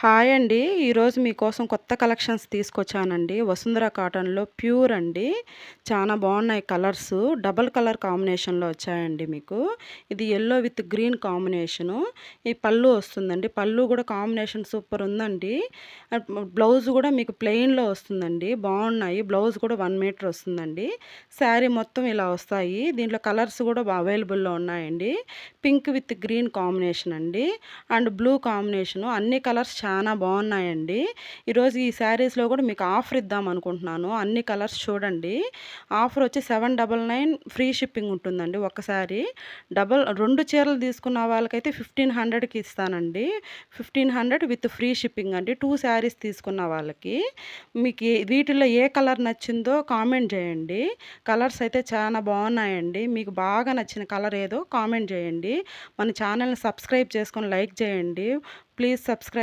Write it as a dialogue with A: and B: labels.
A: Hi అండి. ఈరోజు మీకోసం కొత్త కలెక్షన్స్ తీసుకొచ్చానండి. వసుంధర కాటన్‌లో ప్యూర్ అండి. చానా బాగున్నాయి కలర్సు. డబుల్ కలర్ కాంబినేషన్‌లో వచ్చాయండి మీకు. ఇది యెల్లో విత్ గ్రీన్ కాంబినేషను. ఈ పళ్ళు వస్తుందండి. పళ్ళు గూడా కాంబినేషన్ సూపర్ ఉందండి. బ్లౌజ్ గూడా మీకు ప్లెయిన్‌లో వస్తుందండి. బాగున్నాయి. బ్లౌజ్ కూడా 1 మీటర్ వస్తుందండి. శారీ మొత్తం ఇలా వస్తాయి. దీంట్లో కలర్స్ గూడా అవైలబుల్‌లో ఉన్నాయండి. పింక్ విత్ గ్రీన్ కాంబినేషన్ అండి. And blue combination. అన్ని కలర్స్ చానా బాగున్నాయండి. ఈరోజు ఈ శారీస్‌లో కూడా మీకు ఆఫర్ ఇద్దాం అనుకుంటున్నాను. అన్ని కలర్స్ చూడండి. ఆఫర్ వచ్చి 799 ఫ్రీ షిప్పింగ్ ఉంటుందండి ఒక శారీ. 2 చీరలు తీసుకున్న వాళ్ళకైతే 1500కి ఇస్తానండి. 1500 విత్ ఫ్రీ షిప్పింగ్ అండి. 2 శారీస్ తీసుకున్న వాళ్ళకి. మీకు వీటిల్లో ఏ కలర్ నచ్చిందో కామెంట్ చేయండి. కలర్స్ అయితే చాలా బాగున్నాయండి. మీకు బాగా నచ్చిన కలర్ ఏదో కామెంట్ చేయండి. మన ఛానల్‌ని సబ్స్క్రైబ్ చేసుకొని లైక్ చేయండి. Please subscribe.